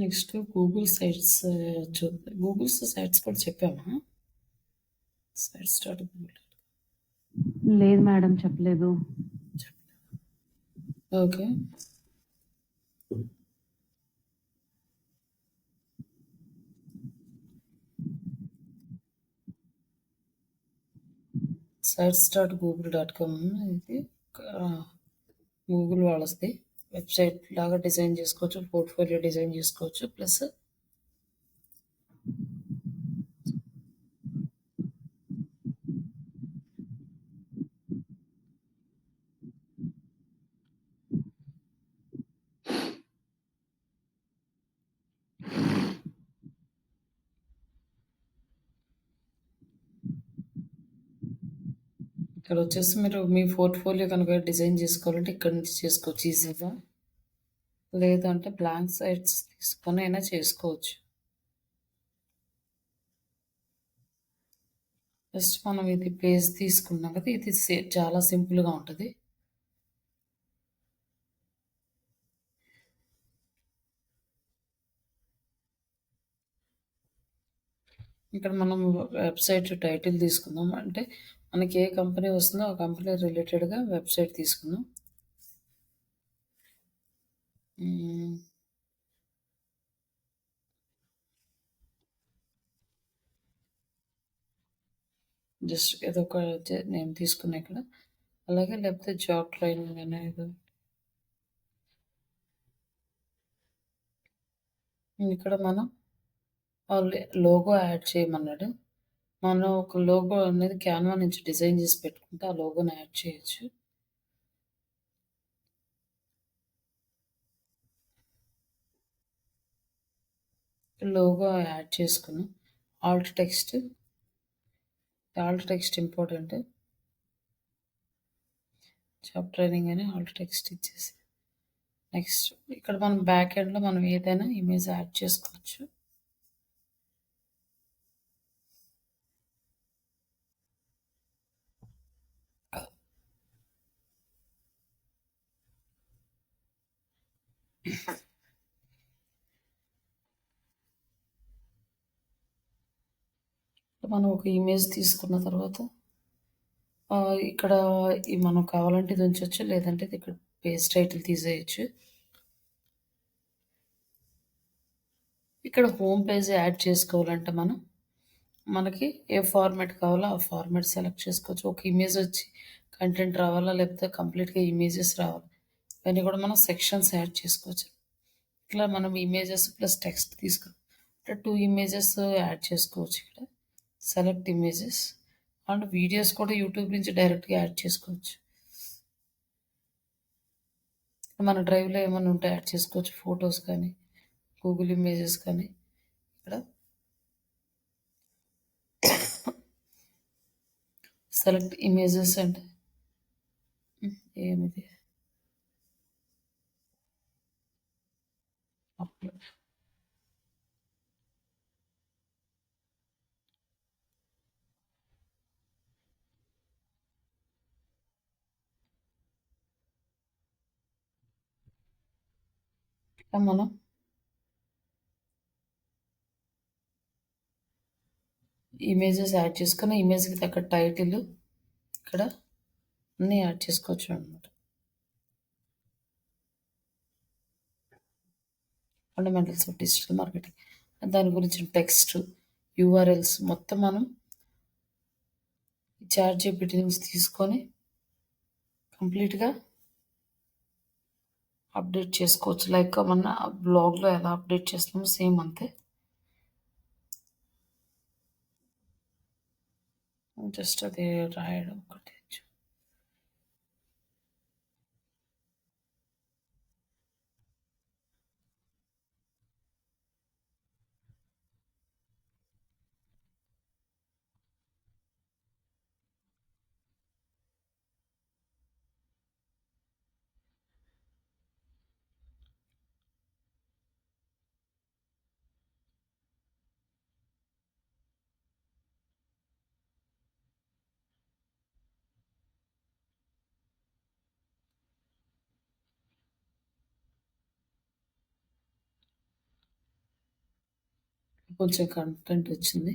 Next Google sites Google sites కూడా చెప్పామా? Sites dot Google. లేదు మేడం, చెప్పలేదు. ఓకే. sites.google.com ఇది గూగుల్ వాళ్ళది వెబ్సైట్ లాగా డిజైన్ చేసుకోవచ్చు, పోర్ట్ఫోలియో డిజైన్ చేసుకోవచ్చు. ప్లస్ ఇక్కడ వచ్చేసి మీరు మీ పోర్ట్ఫోలియో కనుక డిజైన్ చేసుకోవాలంటే ఇక్కడ నుంచి చేసుకోవచ్చు ఈజీగా. లేదంటే బ్లాంక్ సైట్స్ తీసుకొని అయినా చేసుకోవచ్చు. జస్ట్ మనం ఇది పేజ్ తీసుకున్నాం కదా, ఇది చాలా సింపుల్గా ఉంటుంది. ఇక్కడ మనం వెబ్సైట్ టైటిల్ తీసుకుందాం. అంటే మనకి ఏ కంపెనీ వస్తుందో ఆ కంపెనీ రిలేటెడ్గా వెబ్సైట్ తీసుకుందాం. జస్ట్ ఏదో ఒక నేమ్ తీసుకున్నా ఇక్కడ. అలాగే లేకపోతే జాబ్ ట్రైనింగ్ అనేది ఇక్కడ మనం లోగో యాడ్ చేయమన్నాడు. మనం ఒక లోగో అనేది క్యాన్వా నుంచి డిజైన్ చేసి పెట్టుకుంటే ఆ లోగోని యాడ్ చేయొచ్చు. లోగో యాడ్ చేసుకున్నాం. Alt text important. Job training అని ఆల్ట్ టెక్స్ట్ ఇచ్చేసి నెక్స్ట్ ఇక్కడ మనం బ్యాక్ ఎండ్లో మనం ఏదైనా ఇమేజ్ యాడ్ చేసుకోవచ్చు. మనం ఒక ఇమేజ్ తీసుకున్న తర్వాత ఇక్కడ మనం కావాలంటే ఇది ఉంచవచ్చు, లేదంటే ఇది ఇక్కడ పేజ్ టైటిల్ తీసేయచ్చు. ఇక్కడ హోమ్ పేజ్ యాడ్ చేసుకోవాలంటే మనకి ఏ ఫార్మాట్ కావాలో ఆ ఫార్మాట్ సెలెక్ట్ చేసుకోవచ్చు. ఒక ఇమేజ్ వచ్చి కంటెంట్ రావాలా, లేకపోతే కంప్లీట్గా ఇమేజెస్ రావాలా, ఇవన్నీ కూడా మనం సెక్షన్స్ యాడ్ చేసుకోవచ్చు. ఇట్లా మనం ఇమేజెస్ ప్లస్ టెక్స్ట్ తీసుకుని అంటే 2 ఇమేజెస్ యాడ్ చేసుకోవచ్చు. ఇక్కడ సెలెక్ట్ ఇమేజెస్ అండ్ వీడియోస్ కూడా యూట్యూబ్ నుంచి డైరెక్ట్గా యాడ్ చేసుకోవచ్చు. మన డ్రైవ్లో ఏమైనా ఉంటే యాడ్ చేసుకోవచ్చు, ఫొటోస్ కానీ గూగుల్ ఇమేజెస్ కానీ. ఇక్కడ సెలెక్ట్ ఇమేజెస్ అంటే ఏమిది అప్లోడ్. మనం ఇమేజెస్ యాడ్ చేసుకుని ఇమేజ్కి తగ్గ టైటిల్ ఇక్కడ అన్నీ యాడ్ చేసుకోవచ్చు అనమాట. ఫండమెంటల్స్ ఆఫ్ డిజిటల్ మార్కెటింగ్, దాని గురించి టెక్స్ట్, యూఆర్ఎల్స్ మొత్తం మనం ChatGPT నుంచి తీసుకొని కంప్లీట్గా అప్డేట్ చేసుకోవచ్చు. లైక్ మన బ్లాగ్లో ఎలా అప్డేట్ చేస్తామో సేమ్ అంతే. జస్ట్ అది రాయడం ఒకటి. కొంచెం కంటెంట్ వచ్చింది.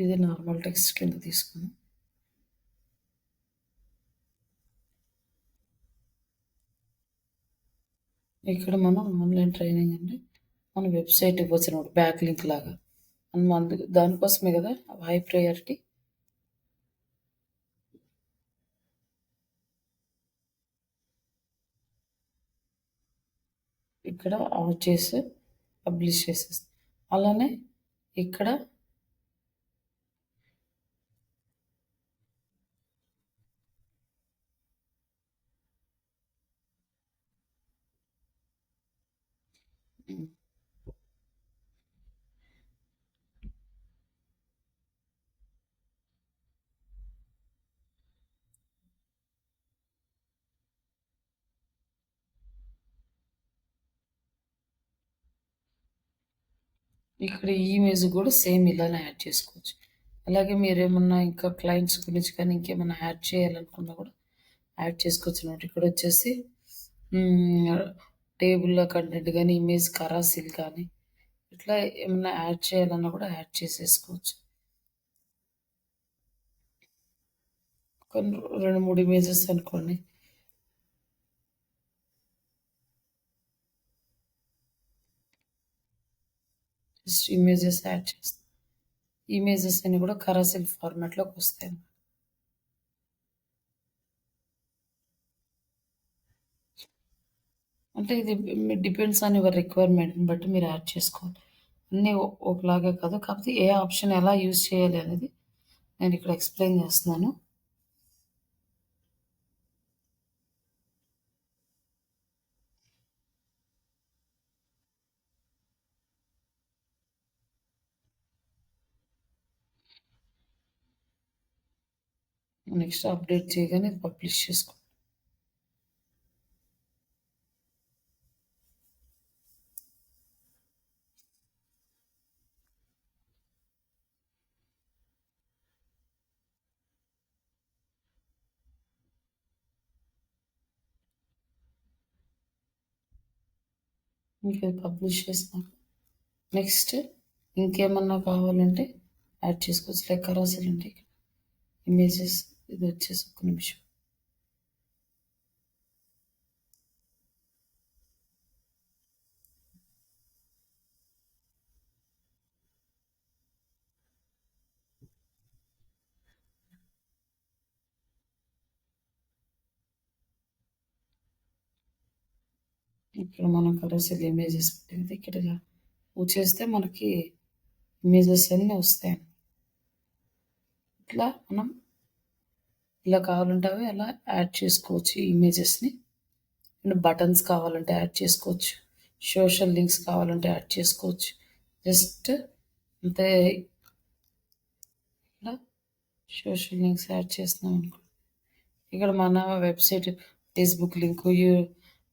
ఇది నార్మల్ టెక్స్ట్ కింద తీసుకున్నాం. ఇక్కడ మనం ఆన్లైన్ ట్రైనింగ్ అంటే మన వెబ్సైట్ ఇవ్వచ్చు బ్యాక్ లింక్ లాగా. మనం దానికోసమే కదా హై ప్రయారిటీ. ఇక్కడ ఆఫ్ చేసి పబ్లిష్ చేసేస్తాం. అలానే ఇక్కడ ఇక్కడ ఈ ఇమేజ్ కూడా సేమ్ ఇలానే యాడ్ చేసుకోవచ్చు. అలాగే మీరేమన్నా ఇంకా క్లయింట్స్ గురించి కానీ ఇంకేమన్నా యాడ్ చేయాలనుకున్నా కూడా యాడ్ చేసుకోవచ్చు అనమాట. ఇక్కడ వచ్చేసి టేబుల్లో కంటెంట్ కానీ ఇమేజ్ కరాసిల్ కానీ ఇట్లా ఏమన్నా యాడ్ చేయాలన్నా కూడా యాడ్ చేసేసుకోవచ్చు. కొన్ని 2-3 ఇమేజెస్ అనుకోండి. జస్ట్ ఇమేజెస్ యాడ్ చేస్తాం. ఇమేజెస్ అన్ని కూడా కరాసిల్ ఫార్మాట్లోకి వస్తాయి. అంటే ఇది డిపెండ్స్ ఆన్ యువర్ రిక్వైర్మెంట్ని బట్టి మీరు యాడ్ చేసుకోవాలి. అన్నీ ఒకలాగే కాదు, కాకపోతే ఏ ఆప్షన్ ఎలా యూజ్ చేయాలి అనేది నేను ఇక్కడ ఎక్స్ప్లెయిన్ చేస్తున్నాను. నెక్స్ట్ అప్డేట్ చేయగానే ఇది పబ్లిష్ చేసుకో. మీకు ఇది పబ్లిష్ చేసినాక నెక్స్ట్ ఇంకేమన్నా కావాలంటే యాడ్ చేసుకోవచ్చు. లైక్ కరాసిల్ అంటే ఇమేజెస్ ఇది వచ్చేసి ఒక నిమిషం. ఇక్కడ మనం కరాసిల్ ఇమేజెస్ పెట్టింది ఇక్కడ చేస్తే మనకి ఇమేజెస్ అన్నీ వస్తాయి. ఇట్లా మనం ఇలా కావాలంటే అవి అలా యాడ్ చేసుకోవచ్చు ఈ ఇమేజెస్ని. అండ్ బటన్స్ కావాలంటే యాడ్ చేసుకోవచ్చు. సోషల్ లింక్స్ కావాలంటే యాడ్ చేసుకోవచ్చు. జస్ట్ అంతే. ఇలా సోషల్ లింక్స్ యాడ్ చేస్తున్నాం అనుకో, ఇక్కడ మన website Facebook link,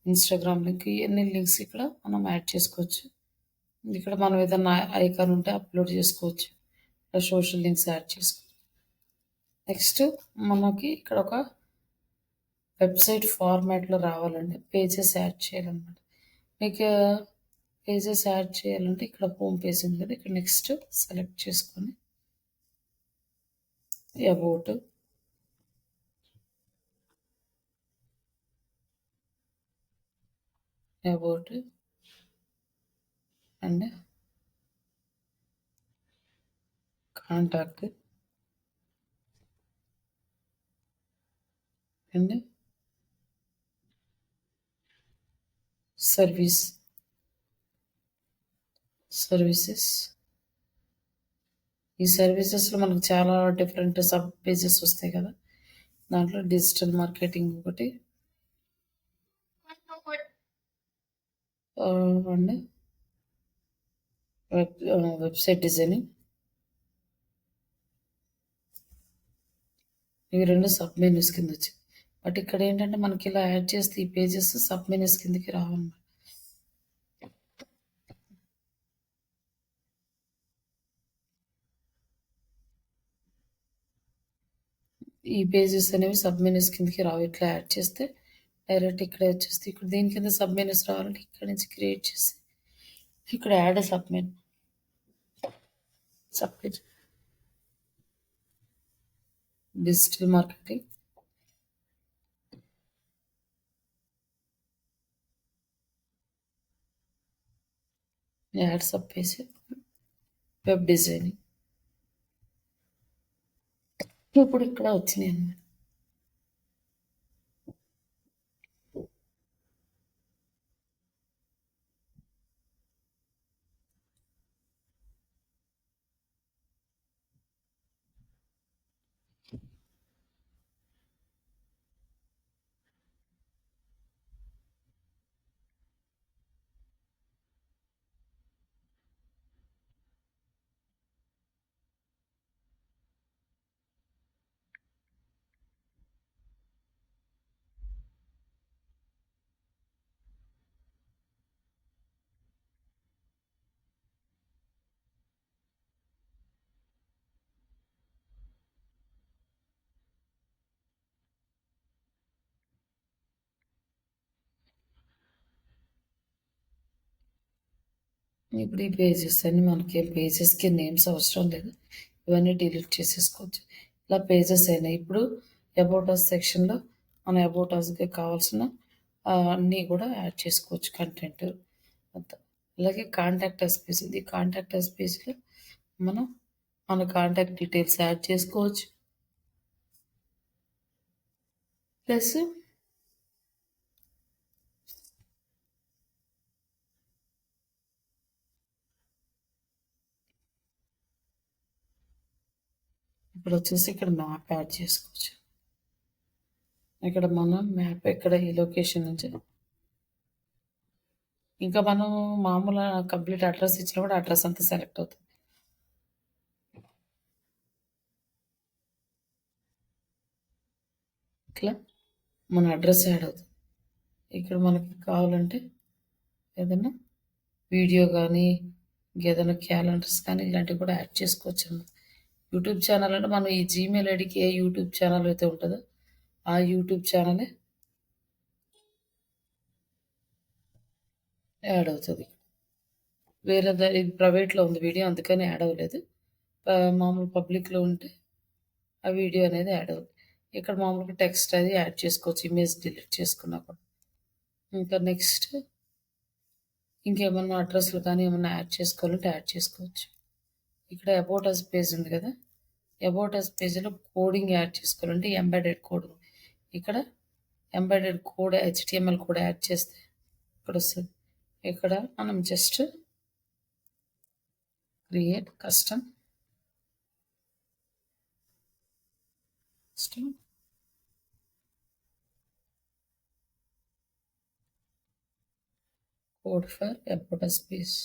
Instagram link, ఇవన్నీ లింక్స్ ఇక్కడ మనం యాడ్ చేసుకోవచ్చు. ఇక్కడ మనం ఏదైనా ఐకాన్ ఉంటే అప్లోడ్ చేసుకోవచ్చు. ఇక్కడ సోషల్ లింక్స్ యాడ్ చేసుకోవచ్చు. నెక్స్ట్ మనకి ఇక్కడ ఒక వెబ్సైట్ ఫార్మాట్లో రావాలంటే పేజెస్ యాడ్ చేయాలన్నమాట. మీకు పేజెస్ యాడ్ చేయాలంటే ఇక్కడ హోమ్ పేజ్ ఉంది కదా, ఇక్కడ నెక్స్ట్ సెలెక్ట్ చేసుకొని about and contact and services. ఈ సర్వీసెస్లో మనకు చాలా డిఫరెంట్ సబ్ పేజెస్ వస్తాయి కదా, దాంట్లో డిజిటల్ మార్కెటింగ్ ఒకటి అండ్ వెబ్సైట్ డిజైనింగ్ ఇవి 2 సబ్ మెనూస్ కిందొచ్చాయి. బట్ ఇక్కడేంటంటే మనకిలా యాడ్ చేస్తే ఈ పేజెస్ సబ్ మెనూస్ కిందకి రావన్నమాట. ఈ పేజెస్ అనేవి సబ్ మెనూస్ కిందకి రావు. ఇట్లా యాడ్ చేస్తే డైరెక్ట్ ఇక్కడే వచ్చేస్తాయి. ఇక్కడ దీని కింద సబ్ మెనూస్ రావాలంటే ఇక్కడ నుంచి క్రియేట్ చేసి ఇక్కడ add sub menu sub page digital marketing add sub page web designing ఇప్పుడు ఇక్కడ వచ్చినాయి అన్నమాట. ఇప్పుడు ఈ పేజెస్ అన్ని మనకి పేజెస్కి నేమ్స్ అవసరం లేదు. ఇవన్నీ డిలీట్ చేసేసుకోవచ్చు. ఇలా పేజెస్ అయినాయి. ఇప్పుడు అబౌట్ అస్ సెక్షన్లో మన అబౌట్ అస్కి కావాల్సిన అన్నీ కూడా యాడ్ చేసుకోవచ్చు కంటెంట్ అంతా. అలాగే కాంటాక్ట్ అస్ పేజ్ ఉంది. కాంటాక్ట్ అస్ పేజ్లో మనం మన కాంటాక్ట్ డీటెయిల్స్ యాడ్ చేసుకోవచ్చు. ప్లస్ ఇప్పుడు వచ్చేసి ఇక్కడ మ్యాప్ యాడ్ చేసుకోవచ్చు. ఇక్కడ మనం మ్యాప్ ఎక్కడ ఈ లొకేషన్ నుంచి ఇంకా మనం మామూలు కంప్లీట్ అడ్రస్ ఇచ్చినా కూడా అడ్రస్ అంతా సెలెక్ట్ అవుతుంది. ఇట్లా మన అడ్రస్ యాడ్ అవుతుంది. ఇక్కడ మనకి కావాలంటే ఏదైనా వీడియో కానీ ఇంకేదైనా క్యాలెండర్స్ కానీ ఇలాంటివి కూడా యాడ్ చేసుకోవచ్చు అన్నమాట. యూట్యూబ్ ఛానల్ అంటే మనం ఈ జీమెయిల్ ఐడికి ఏ యూట్యూబ్ ఛానల్ అయితే ఉంటుందో ఆ యూట్యూబ్ ఛానలే యాడ్ అవుతుంది. వేరే ఇది ప్రైవేట్లో ఉంది వీడియో, అందుకని యాడ్ అవ్వలేదు. మామూలు పబ్లిక్లో ఉంటే ఆ వీడియో అనేది యాడ్ అవుతుంది. ఇక్కడ మామూలుగా టెక్స్ట్ అది యాడ్ చేసుకోవచ్చు, ఇమేజ్ డిలీట్ చేసుకున్నా కూడా. ఇంకా నెక్స్ట్ ఇంకేమన్నా అడ్రస్లు కానీ ఏమన్నా యాడ్ చేసుకోవాలంటే యాడ్ చేసుకోవచ్చు. ఇక్కడ అబౌట్ అస్ పేజ్ ఉంది కదా, అబౌట్ అస్ పేజ్లో కోడింగ్ యాడ్ చేసుకోవాలంటే ఎంబెడెడ్ కోడ్. ఇక్కడ embedded code HTML code add చేస్తే ఇక్కడ వస్తుంది. ఇక్కడ మనం just create custom code for about us page.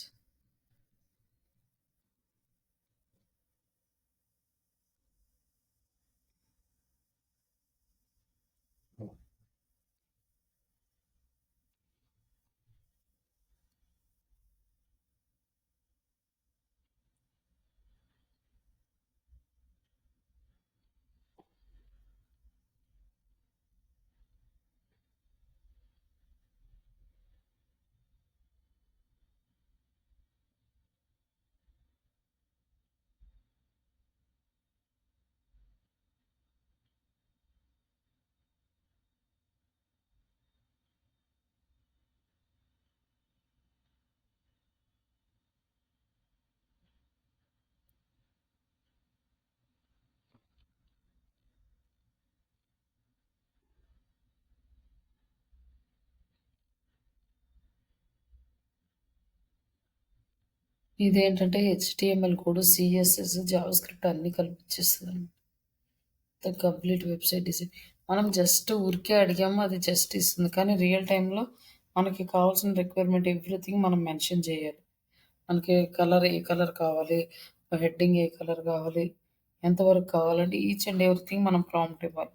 ఇదేంటంటే HTML code, CSS, JavaScript అన్నీ కల్పించేస్తుంది అనమాట. Complete website design. మనం జస్ట్ ఊరికే అడిగాము, అది జస్ట్ ఇస్తుంది. కానీ రియల్ టైంలో మనకి కావాల్సిన రిక్వైర్మెంట్ ఎవ్రీథింగ్ మనం మెన్షన్ చేయాలి. మనకి కలర్ ఏ కలర్ కావాలి, హెడ్డింగ్ ఏ కలర్ కావాలి, ఎంతవరకు కావాలంటే ఈచ్ అండ్ ఎవ్రీథింగ్ మనం ప్రాంప్ట్ ఇవ్వాలి.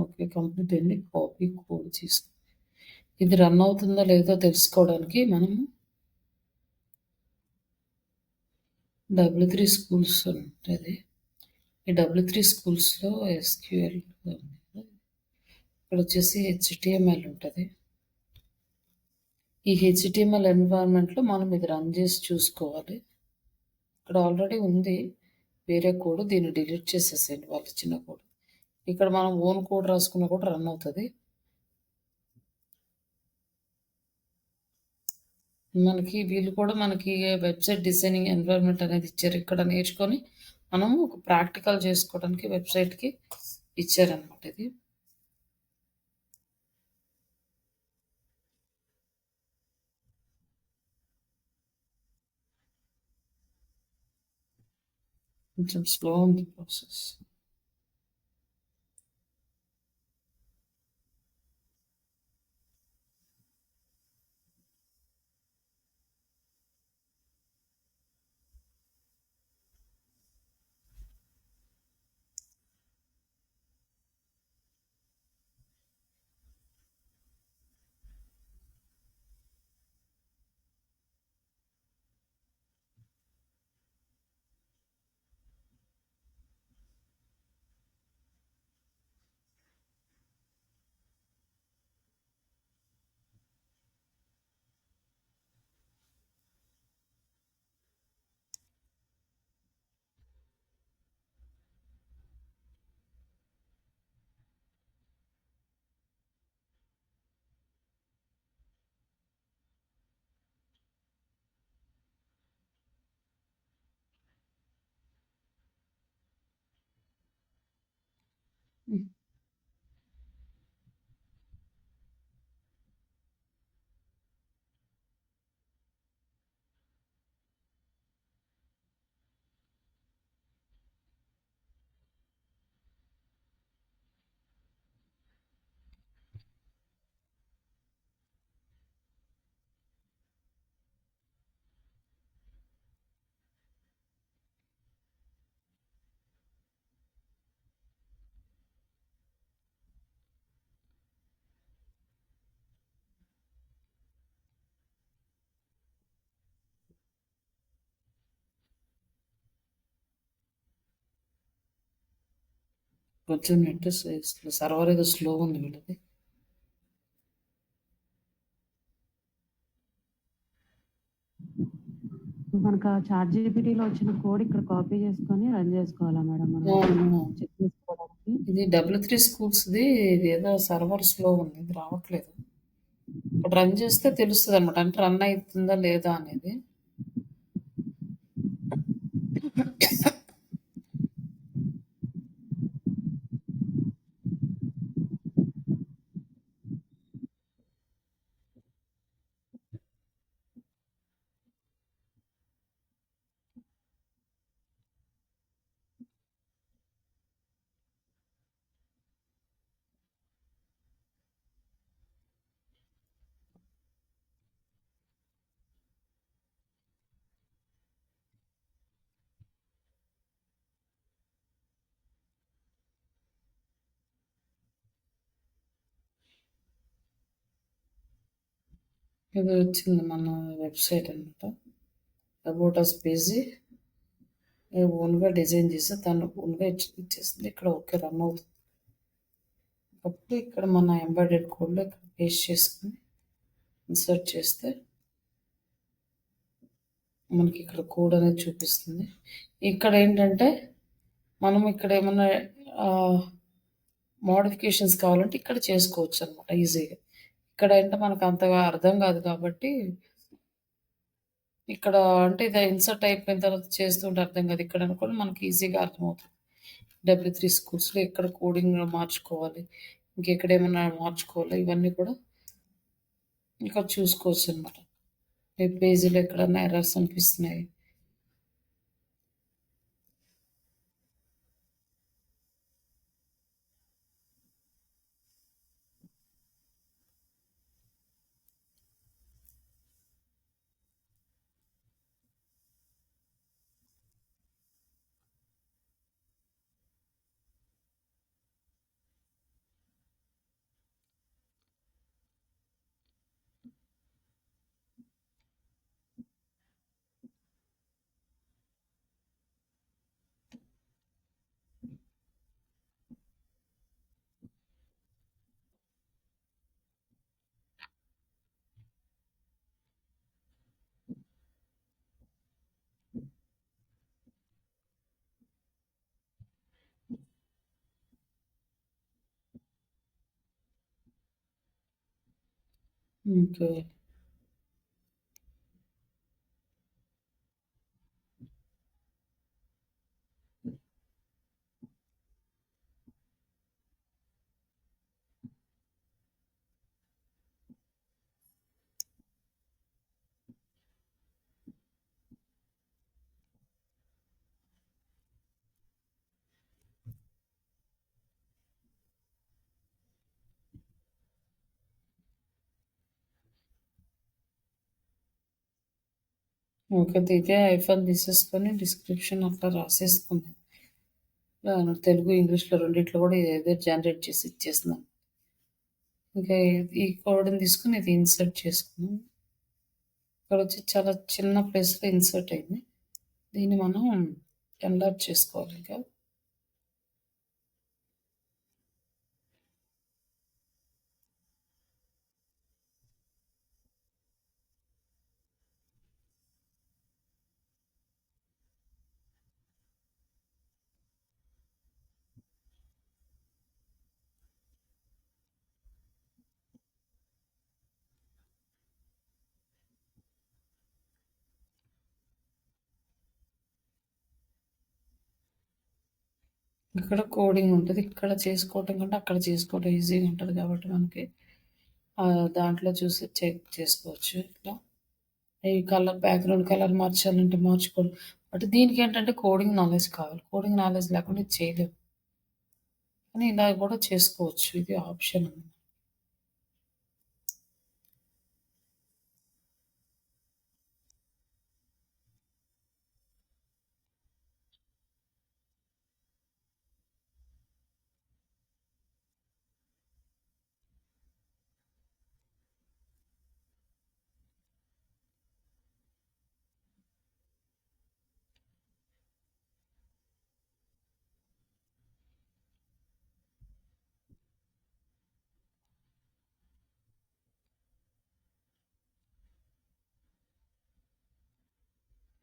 ఓకే. కంప్లీట్ అయింది. కాపీ కోడ్ తీసుకో. ఇది రన్ అవుతుందో లేదో తెలుసుకోవడానికి మనము W3 స్కూల్స్ ఉంటుంది. ఈ W3 స్కూల్స్‌లో ఎస్‌క్యూఎల్ ఇక్కడ వచ్చేసి హెచ్‌టీఎంఎల్ ఉంటుంది. ఈ హెచ్‌టీఎంఎల్ ఎన్విరాన్మెంట్‌లో మనం ఇది రన్ చేసి చూసుకోవాలి. ఇక్కడ ఆల్రెడీ ఉంది వేరే కోడ్. దీన్ని డిలీట్ చేసేసేయండి వాళ్ళు ఇచ్చిన కోడ్. ఇక్కడ మనం ఓన్ కోడ్ రాసుకున్నా కూడా రన్ అవుతుంది. వీళ్ళు కూడా మనకి వెబ్సైట్ డిజైనింగ్ ఎన్విరాన్మెంట్ అనేది ఇచ్చారు. ఇక్కడ నేర్చుకొని మనము ఒక ప్రాక్టికల్ చేసుకోవడానికి వెబ్సైట్కి ఇచ్చారనమాట ఇది. కొంచెం స్లో ఉంది ప్రాసెస్. కొంచెం నెట్ సర్వర్ ఏదో స్లో ఉంది వీళ్ళది. మనకు ఆ చాట్‌జీపీటీలో వచ్చిన కోడ్ ఇక్కడ కాపీ చేసుకొని రన్ చేసుకోవాలా మేడం మనం? అవును. చెక్ చేసుకోవడానికి? ఇది W3 స్కూల్స్‌ది. ఇది ఏదో సర్వర్ స్లో ఉంది. ఇది రావట్లేదు. ఇప్పుడు రన్ చేస్తే తెలుస్తదనమాట. అంటే రన్ అయితుందా లేదా అనేది. ఇది వచ్చింది మన వెబ్‌సైట్ అనమాట. అబౌట్ అస్ పేజీ ఓన్‌గా డిజైన్ చేసి తను ఓన్‌గా ఇచ్చేసింది. ఇక్కడ ఓకే రన్ అవుతుంది. అప్పుడు ఇక్కడ మన ఎంబెడెడ్ కోడ్‌లో ఇక్కడ పేస్ట్ చేసుకొని ఇన్సర్ట్ చేస్తే మనకి ఇక్కడ కోడ్ అనేది చూపిస్తుంది. ఇక్కడ ఏంటంటే మనం ఇక్కడ ఏమన్నా మోడిఫికేషన్స్ కావాలంటే ఇక్కడ చేసుకోవచ్చు అనమాట ఈజీగా. ఇక్కడ అంటే మనకు అంతగా అర్థం కాదు కాబట్టి ఇక్కడ అంటే ఇది ఇన్సర్ట్ అయిపోయిన తర్వాత చేస్తుంటే అర్థం కాదు. ఇక్కడ అనుకోని మనకి ఈజీగా అర్థమవుతుంది. W3 స్కూల్స్‌లో ఎక్కడ కోడింగ్ మార్చుకోవాలి, ఇంకెక్కడ ఏమన్నా మార్చుకోవాలి ఇవన్నీ కూడా ఇక్కడ చూసుకోవచ్చు అనమాట. ఈ పేజీలో ఎక్కడన్నా ఎర్రర్స్ అనిపిస్తున్నాయి. ఓకే. ఓకే. ఇదే ఐఫోన్ తీసేసుకొని డిస్క్రిప్షన్ అట్లా రాసేసుకుంది. తెలుగు, ఇంగ్లీష్‌లో రెండిట్లో కూడా ఇదే జనరేట్ చేసి ఇచ్చేస్తున్నాను. ఇంకా ఈ కోడ్‌ని తీసుకొని ఇది ఇన్సర్ట్ చేసుకున్నాం. ఇక్కడొచ్చి చాలా చిన్న ప్లేస్‌లో ఇన్సర్ట్ అయింది. దీన్ని మనం ఎన్లార్జ్ చేసుకోవాలి ఇంకా. ఇక్కడ కోడింగ్ ఉంటది. ఇక్కడ చేసుకోవటం కంటే అక్కడ చేసుకోవడం ఈజీగా ఉంటది కాబట్టి మనకి దాంట్లో చూసి చెక్ చేసుకోవచ్చు. ఇట్లా ఈ బ్యాక్‌గ్రౌండ్ కలర్ మార్చాలంటే మార్చుకోవాలి. బట్ దీనికేంటంటే కోడింగ్ నాలెడ్జ్ కావాలి. కోడింగ్ నాలెడ్జ్ లేకుండా ఇది చేయలేము. కానీ ఇలా కూడా చేసుకోవచ్చు. ఇది ఆప్షన్.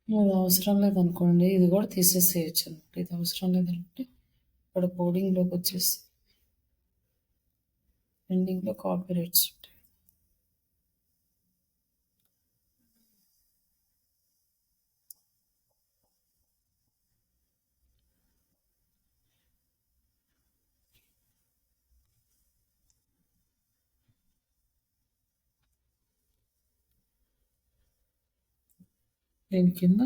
అది అవసరం లేదనుకోండి, ఇది కూడా తీసేసేయచ్చు అనమాట. ఇది అవసరం లేదంటే ఇక్కడ కోడింగ్లోకి వచ్చేసి ఎండింగ్లో కాపీ రైట్స్ ఉంటాయి. దీని కింద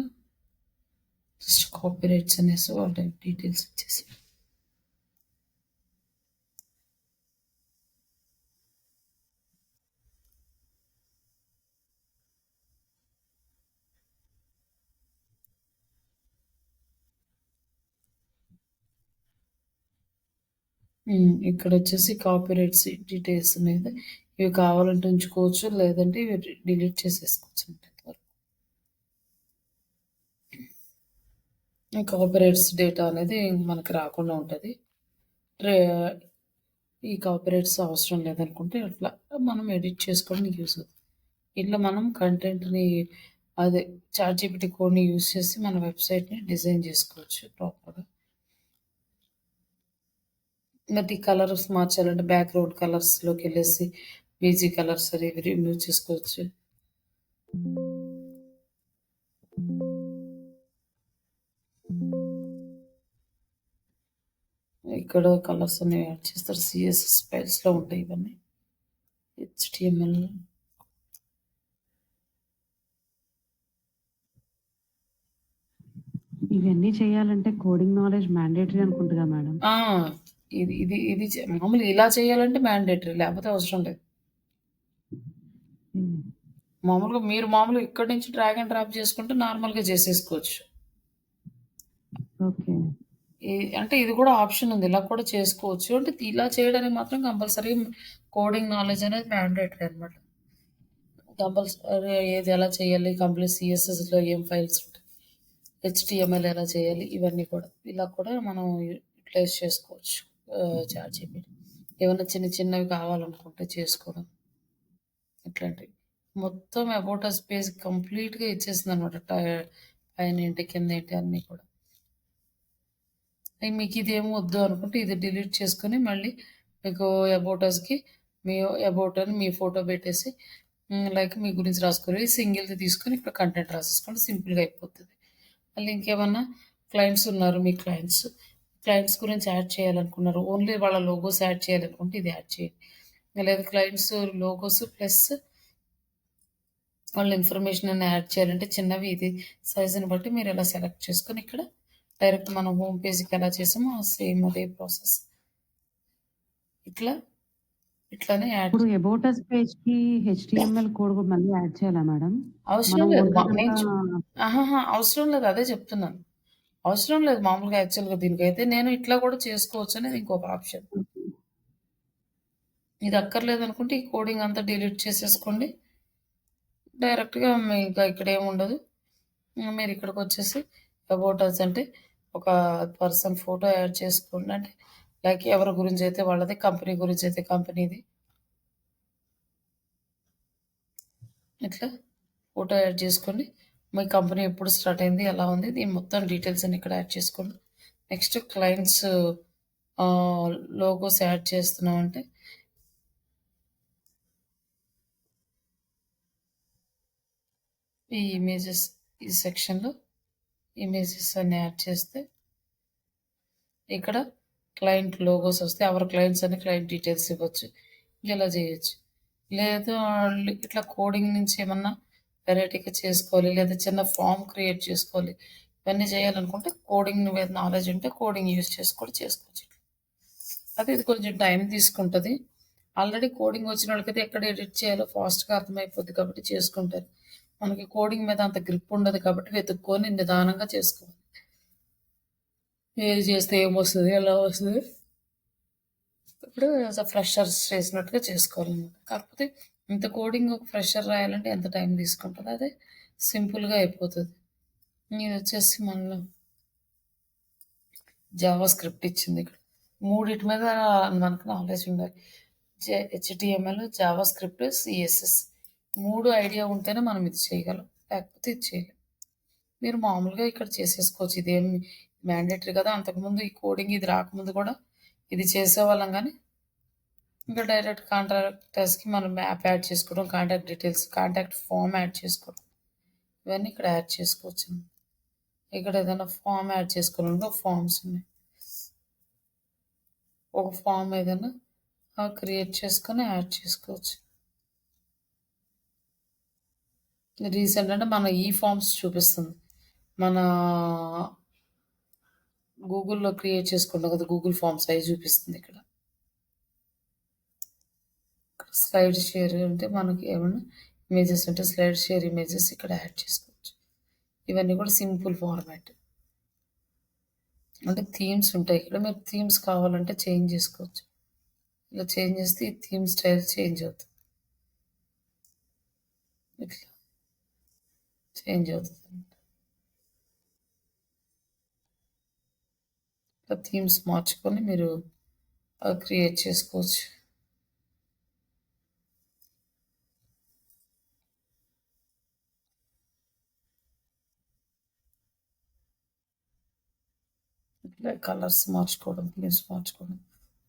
జస్ట్ కాపీ రైట్స్ అనేసి వాళ్ళ డీటెయిల్స్ ఇచ్చేసి ఇక్కడ వచ్చేసి కాపీ రైట్స్ డీటెయిల్స్ అనేది ఇవి కావాలంటే ఉంచుకోవచ్చు, లేదంటే ఇవి డిలీట్ చేసేసుకోవచ్చు అంటే కాపీ రైట్స్ డేటా అనేది మనకి రాకుండా ఉంటుంది. ఈ కాపీ రైట్స్ అవసరం లేదనుకుంటే ఇట్లా మనం ఎడిట్ చేసుకోవడానికి యూస్ అవుతుంది. ఇట్లా మనం కంటెంట్ని అదే చాట్‌జీపీటీ కోడ్‌ని యూస్ చేసి మన వెబ్‌సైట్‌ని డిజైన్ చేసుకోవచ్చు ప్రాపర్‌గా. ఇంకోటి కలర్స్ మార్చాలంటే బ్యాక్‌గ్రౌండ్ కలర్స్‌లోకెళ్ళేసి బీజీ కలర్స్ అనేవి రిమూవ్ చేసుకోవచ్చు. ఇక్కడ కలర్స్ అనేవి యాడ్ చేస్తారు. CSS ఫైల్స్‌లో ఉంటాయి ఇవన్నీ. HTML ఇవన్నీ చేయాలంటే కోడింగ్ నాలెడ్జ్ మ్యాండేటరీ అనుకుంటగా మేడం? ఆ! ఇది ఇది ఇది మామూలుగా ఇలా చేయాలంటే మ్యాండేటరీ లేకపోతే అవసరం లేదు. హ్మ్. మామూలుగా ఇక్కడి నుంచి డ్రాగ్ అండ్ డ్రాప్ చేసుకుంటే నార్మల్‌గా చేసేసుకోవచ్చు. ఓకే. అంటే ఇది కూడా ఆప్షన్ ఉంది. ఇలా కూడా చేసుకోవచ్చు. అంటే ఇలా చేయడానికి మాత్రం కంపల్సరీ కోడింగ్ నాలెడ్జ్ అనేది మ్యాండేటరీ అనమాట. కంపల్సరీ ఏది ఎలా చేయాలి, కంప్లీట్ CSS‌లో ఏం ఫైల్స్ ఉంటాయి, HTML ఎలా చేయాలి, ఇవన్నీ కూడా ఇలా కూడా మనం యూటిలైజ్ చేసుకోవచ్చు. చాట్‌జీపీటీ ఏమన్నా చిన్న చిన్నవి కావాలనుకుంటే చేసుకోవడం ఇట్లాంటివి. మొత్తం అబౌట్ అస్ పేజ్ కంప్లీట్‌గా ఇచ్చేసిందనమాట. పైనేంటి, కిందేంటి అన్నీ కూడా. మీకు ఇదేం వద్దు అనుకుంటే ఇది డిలీట్ చేసుకొని మళ్ళీ మీకు అబౌట్ అస్‌కి మీ అబౌట్ అని మీ ఫోటో పెట్టేసి లైక్ మీ గురించి రాసుకొని సింగిల్‌ది తీసుకొని ఇక్కడ కంటెంట్ రాసేసుకోండి. సింపుల్‌గా అయిపోతది. మళ్ళీ ఇంకేమన్నా క్లయింట్స్ ఉన్నారు. మీ క్లయింట్స్ గురించి యాడ్ చేయాలనుకున్నారు. ఓన్లీ వాళ్ళ లోగోస్ యాడ్ చేయాలనుకుంటే ఇది యాడ్ చేయండి. లేదా క్లయింట్స్ లోగోస్ ప్లస్ వాళ్ళ ఇన్ఫర్మేషన్ అన్ని యాడ్ చేయాలంటే చిన్నవి ఇది సైజుని బట్టి మీరు ఇలా సెలెక్ట్ చేసుకొని ఇక్కడ డైరెక్ట్ మనం హోమ్ పేజ్‌కి ఎలా చేసామో సేమ్ అదే ప్రాసెస్. ఇట్లా ఇట్లానే యాడ్ ఇప్పుడు అబౌట్ అస్ పేజ్‌కి HTML కోడ్ కూడా మళ్ళీ యాడ్ చేయాలా మేడం? అవసరం మనం లేదు. ఓన్‌గా నేను గనక అహాహా! అవసరం లేదు. అదే చెప్తున్నాను. అవసరం లేదు మామూలుగా యాక్చువల్‌గా దీనికైతే నేను ఇట్లా కూడా చేసుకోవచ్చు అనేది ఇంకొక ఆప్షన్. ఓకే. ఇది అక్కర్లేదనుకుంటే ఈ కోడింగ్ అంతా డిలీట్ చేసేసుకోండి. డైరెక్ట్‌గా ఇంకా ఇక్కడేముండదు. మీరు ఇక్కడికొచ్చేసి అబౌట్ అస్ అంటే ఒక పర్సన్ ఫోటో యాడ్ చేసుకోండి. అంటే లైక్ ఎవరి గురించైతే వాళ్ళది, కంపెనీ గురించైతే కంపెనీది. ఇట్లా ఫోటో యాడ్ చేసుకోండి. మీ కంపెనీ ఎప్పుడు స్టార్ట్ అయింది, ఎలా ఉంది, దీని మొత్తం డీటెయిల్స్ అన్ని ఇక్కడ యాడ్ చేసుకోండి. నెక్స్ట్ క్లయింట్స్ ఆహ్, లోగోస్ యాడ్ చేస్తున్నామంటే ఈ ఇమేజెస్ ఈ సెక్షన్‌లో ఇమేజెస్ అన్ని యాడ్ చేస్తే ఇక్కడ క్లయింట్ లోగోస్ వస్తాయి. అవర్ క్లయింట్స్ అని క్లయింట్ డీటెయిల్స్ ఇవ్వచ్చు. ఇలా చేయొచ్చు. లేదు ఇట్లా కోడింగ్ నుంచి ఏమన్నా వెరైటీగా చేసుకోవాలి, లేదా చిన్న ఫార్మ్ క్రియేట్ చేసుకోవాలి. ఇవన్నీ చేయాలనుకుంటే కోడింగ్ మీద నాలెడ్జ్ ఉంటే కోడింగ్ యూజ్ చేసి కూడా చేసుకోవచ్చు. అయితే ఇది కొంచెం టైం తీసుకుంటది. ఆల్రెడీ కోడింగ్ వచ్చినోళ్ళకైతే ఎక్కడ ఎడిట్ చేయాలో ఫాస్ట్‌గా అర్థమైపోద్ది కాబట్టి చేసుకుంటారు. మనకి కోడింగ్ మీద అంత గ్రిప్ ఉండదు కాబట్టి వెతుక్కొని నిదానంగా చేసుకోవాలి. ఏది చేస్తే ఏమొస్తది, ఎలా వస్తది ఇప్పుడు యాస్ ఎ ఫ్రెషర్స్ చేసినట్టుగా చేసుకోవాలనమాట. కాకపోతే ఇంత కోడింగ్ ఒక ఫ్రెషర్ రాయాలంటే ఎంత టైం తీసుకుంటదో అదే సింపుల్‌గా అయిపోతది. ఇదొచ్చేసి మనలో జావా స్క్రిప్ట్ ఇచ్చిందిక్కడ. మూడిటి మీద మనకు నాలెడ్జ్ ఉండాలి. HTML, Java script, CSS 3 idea ఉంటేనే మనం ఇది చేయగలం. లేకపోతే ఇది చేయలేం. మీరు మామూలుగా ఇక్కడ చేసేసుకోవచ్చు. ఇదేం మ్యాండేటరీ కదా! అంతకుముందు ఈ కోడింగ్ ఇది రాకముందు కూడా ఇది చేసేవాళ్ళం గానీ, ఇంకా డైరెక్ట్ కాంటాక్టర్స్‌కి మనం యాప్ యాడ్ చేసుకోవడం, contact details, contact form add చేసుకోవడం. ఇవన్నీ ఇక్కడ యాడ్ చేసుకోవచ్చు. ఇక్కడ ఏదైనా ఫార్మ్ యాడ్ చేసుకోవాలనుకో ఫార్మ్స్ ఉన్నాయి. ఒక ఫార్మ్ ఏదైనా క్రియేట్ చేసుకొని యాడ్ చేసుకోవచ్చు. రీసెంట్ అంటే మన ఈ ఫార్మ్స్ చూపిస్తుంది. మన గూగుల్‌లో క్రియేట్ చేసుకుంటాం కదా! గూగుల్ ఫార్మ్స్ అయి చూపిస్తుంది ఇక్కడ. స్లైడ్ షేర్ అంటే మనకి ఏమన్నా ఇమేజెస్ ఉంటే స్లైడ్ షేర్ ఇమేజెస్ ఇక్కడ యాడ్ చేసుకోవచ్చు. ఇవన్నీ కూడా సింపుల్ ఫార్మాట్. అంటే థీమ్స్ ఉంటాయి. ఇక్కడ మీరు థీమ్స్ కావాలంటే చేంజ్ చేసుకోవచ్చు. ఇలా చేంజ్ చేస్తే ఈ థీమ్ స్టైల్ చేంజ్ అవుతుంది. ఇట్లా చేంజ్ అవుతుంది. ఇట్లా థీమ్స్ మార్చుకొని మీరు క్రియేట్ చేసుకోవచ్చు. ఇట్లా కలర్స్ మార్చుకోవడం, థీమ్స్ మార్చుకోవడం,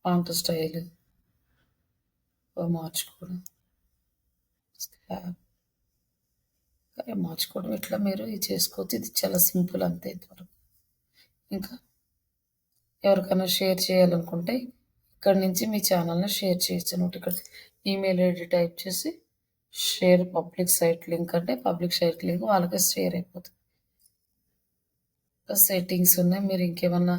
ఫాంట్ స్టైల్ మార్చుకోవడం, స్లాబ్ మార్చుకోవడం ఇట్లా మీరు ఇది చేసుకోవచ్చు. ఇది చాలా సింపుల్ అంతే ఇంతవరకు. ఇంకా ఎవరికైనా షేర్ చేయాలనుకుంటే ఇక్కడ నుంచి మీ ఛానల్ని షేర్ చేయొచ్చు అనమాట. ఇక్కడ ఈమెయిల్ ఐడి టైప్ చేసి షేర్ పబ్లిక్ సైట్ లింక్ అంటే పబ్లిక్ సైట్ లింక్ వాళ్ళకే షేర్ అయిపోతుంది. సెట్టింగ్స్ ఉన్నాయి. మీరు ఇంకేమన్నా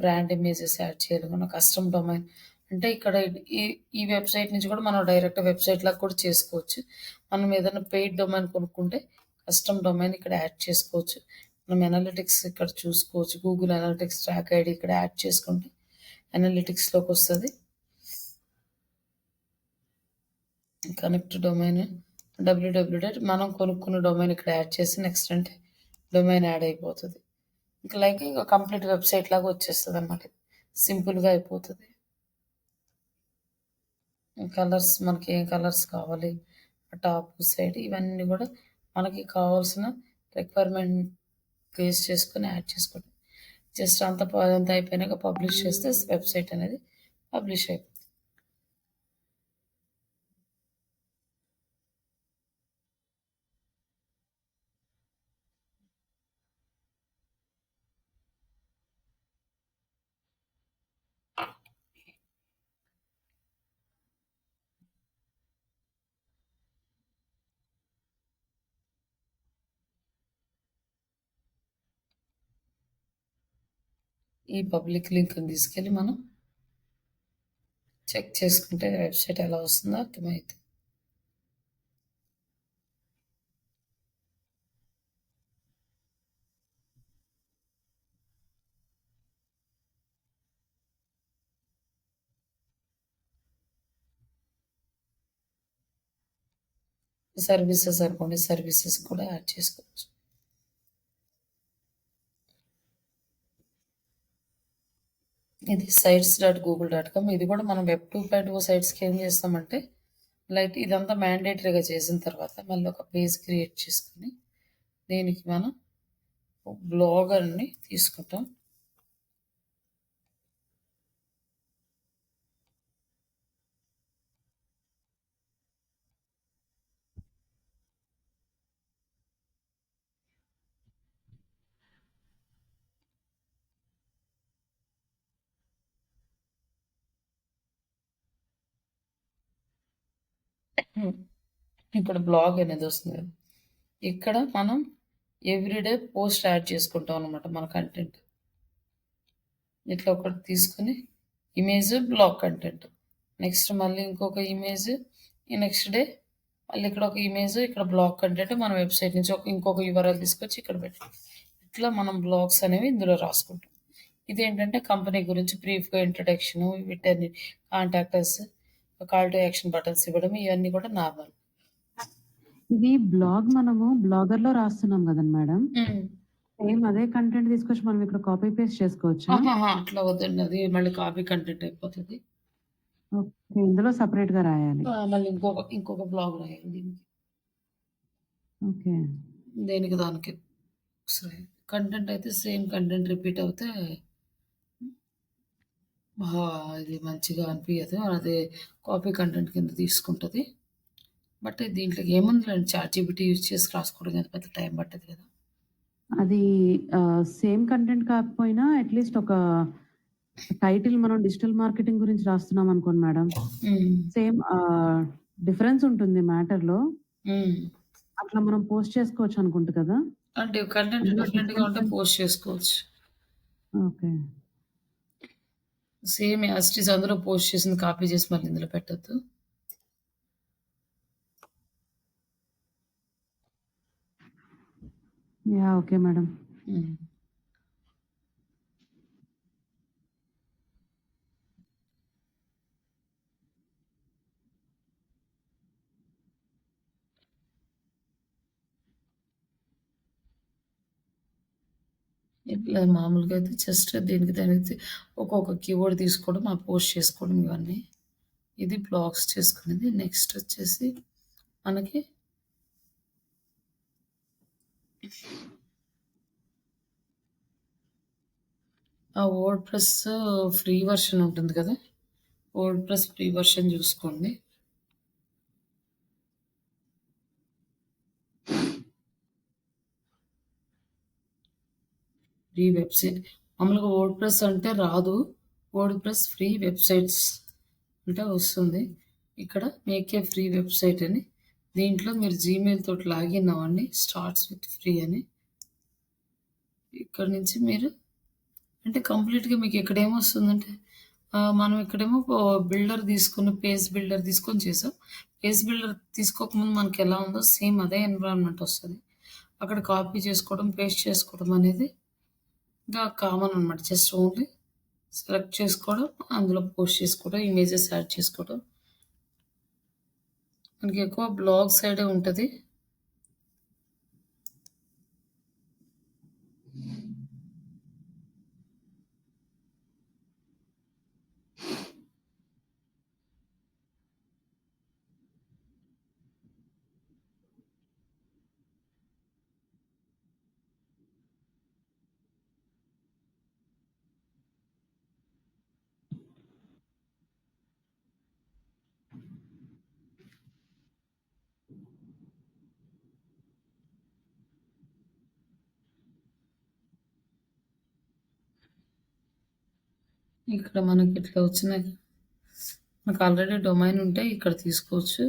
బ్రాండ్ ఇమేజెస్ యాడ్ చేయాలనుకున్న కస్టమ్ డొమైన్ అంటే ఇక్కడ ఈ ఈ వెబ్సైట్ నుంచి కూడా మనం డైరెక్ట్ వెబ్సైట్ లాగా కూడా చేసుకోవచ్చు. మనం ఏదైనా పెయిడ్ డొమైన్ కొనుక్కుంటే కస్టమ్ డొమైన్ ఇక్కడ యాడ్ చేసుకోవచ్చు. మనం అనలిటిక్స్ ఇక్కడ చూసుకోవచ్చు. గూగుల్ అనలిటిక్స్ ట్రాక్ ఐడి ఇక్కడ యాడ్ చేసుకుంటే అనలిటిక్స్లోకి వస్తుంది. కనెక్ట్ డొమైన్ www మనం కొనుక్కున్న డొమైన్ ఇక్కడ యాడ్ చేసి నెక్స్ట్ అంటే డొమైన్ యాడ్ అయిపోతుంది. ఇంకా లైక్ ఇంకా కంప్లీట్ వెబ్సైట్ లాగా వచ్చేస్తుంది అన్నమాట. సింపుల్గా అయిపోతుంది. కలర్స్ మనకి ఏం కలర్స్ కావాలి, టాప్ సైడ్ ఇవన్నీ కూడా మనకి కావాల్సిన రిక్వైర్మెంట్ బేస్ చేసుకొని యాడ్ చేసుకోండి. జస్ట్ అంతా అయిపోయినాక పబ్లిష్ చేస్తే వెబ్సైట్ అనేది పబ్లిష్ అయిపోతుంది. ఈ పబ్లిక్ లింక్ని తీసుకెళ్ళి మనం చెక్ చేసుకుంటే వెబ్సైట్ ఎలా వస్తుందో అర్థమవుతుంది. సర్వీసెస్ అనుకోండి, సర్వీసెస్ కూడా యాడ్ చేసుకోవచ్చు. ఇది sites.google.com. ఇది కూడా మనం వెబ్ 2.0 సైట్స్కి ఏం చేస్తామంటే లైక్ ఇదంతా మ్యాండేటరీగా చేసిన తర్వాత మళ్ళీ ఒక పేజ్ క్రియేట్ చేసుకొని దీనికి మనం బ్లాగర్ని తీసుకుంటాం. ఇక్కడ బ్లాగ్ అనేది వస్తుంది కదా, ఇక్కడ మనం ఎవ్రీడే పోస్ట్ యాడ్ చేసుకుంటాం అనమాట మన కంటెంట్. ఇట్లా ఒకటి తీసుకుని ఇమేజ్ బ్లాగ్ కంటెంట్, నెక్స్ట్ మళ్ళీ ఇంకొక ఇమేజ్, ఈ నెక్స్ట్ డే మళ్ళీ ఇక్కడ ఒక ఇమేజ్, ఇక్కడ బ్లాగ్ కంటెంట్ మన వెబ్సైట్ నుంచి ఇంకొక URL తీసుకొచ్చి ఇక్కడ పెట్టాం. ఇట్లా మనం బ్లాగ్స్ అనేవి ఇందులో రాసుకుంటాం. ఇదేంటంటే కంపెనీ గురించి బ్రీఫ్గా ఇంట్రడక్షన్, వీటన్ని contactors, call to action buttons ఇవ్వడం ఇవన్నీ కూడా నార్మల్. ఇది బ్లాగ్ మనము బ్లాగర్‌లో రాస్తున్నాం గదండీ మేడం. సేమ్ అదే కంటెంట్ తీసుకొచ్చి మనం ఇక్కడ కాపీ పేస్ట్ చేసుకోవచ్చా? అట్లా వద్దండి, అది మళ్ళీ కాపీ కంటెంట్ అయిపోతుంది. ఓకే. ఇందులో సెపరేట్‌గా రాయాలి. మళ్ళీ ఇంకొక బ్లాగ్ రాయాలి దీనికి. ఓకే. దేనికి దానికి సరే. కంటెంట్ అయితే సేమ్ కంటెంట్ రిపీట్ అవుతే ఇది మంచిగా అనిపియదు. అది కాపీ కంటెంట్ కింద తీసుకుంటది. బట్ దీంట్లోకి ఏముందిలేండి చాట్‌జీపీటీ యూజ్ చేసి రాసుకోవడం కదా! పెద్ద టైం పట్టదు కదా! అది సేమ్ కంటెంట్ కాకపోయినా అట్‌లీస్ట్ ఒక టైటిల్ మనం డిజిటల్ మార్కెటింగ్ గురించి రాస్తున్నాం అనుకోండి మేడం. హ్మ్. సేమ్ డిఫరెన్స్ ఉంటుంది మ్యాటర్‌లో. హ్మ్. అట్లా మనం పోస్ట్ చేసుకోవచ్చు అనుకుంట కదా! అంటే కంటెంట్ అందులో డిఫరెంట్‌గా డిఫరెన్స్ ఉంటే పోస్ట్ చేసుకోవచ్చు. Okay. Same as it is అందులో పోస్ట్ చేసింది కాపీ చేసి మళ్ళీ ఇందులో పెట్టొద్దు. యాహ్! Okay madam. హ్మ్. ఇట్లా మామూలుగా అయితే జస్ట్ దీనికి దానికి ఒక్కొక్క కీవర్డ్ తీసుకోవడం, పోస్ట్ చేసుకోవడం ఇవన్నీ. ఇది బ్లాగ్స్ చేసుకునేది. నెక్స్ట్ వచ్చేసి మనకి వర్డ్ ప్రెస్ ఫ్రీ వెర్షన్ ఉంటుంది కదా! వర్డ్ ప్రెస్ ఫ్రీ వెర్షన్ చూసుకోండి. Free website. మామూలుగా వర్డ్ ప్రెస్ అంటే రాదు. వర్డ్ ప్రెస్ ఫ్రీ వెబ్‌సైట్స్ అంటే వస్తుంది. ఇక్కడ మేక్ ఏ ఫ్రీ వెబ్‌సైట్ అని. దీంట్లో మీరు జీమెయిల్ తోటి లాగిన్ అవ్వండి. స్టార్ట్స్ విత్ ఫ్రీ అని. ఇక్కడ నుంచి మీరు అంటే కంప్లీట్‌గా మీకు ఇక్కడ ఏమొస్తుందంటే మనం ఇక్కడేమో బిల్డర్ తీసుకొని పేజ్ బిల్డర్ తీసుకొని చేసాం. పేజ్ బిల్డర్ తీసుకోకముందు మనకి ఎలా ఉందో సేమ్ అదే ఎన్విరాన్మెంట్ వస్తది. అక్కడ కాపీ చేసుకోవడం, పేస్ట్ చేసుకోవడం అనేది ఇంకా కామన్ అనమాట. జస్ట్ ఓన్లీ సెలెక్ట్ చేసుకోవడం, అందులో పోస్ట్ చేసుకోవడం, ఇమేజెస్ యాడ్ చేసుకోవడం. మనకి ఎక్కువ బ్లాగ్ సైడే ఉంటది. ఇక్కడ మనకి ఇట్లా వచ్చినాయి. మనకు ఆల్రెడీ డొమైన్ ఉంటే ఇక్కడ తీసుకోవచ్చు.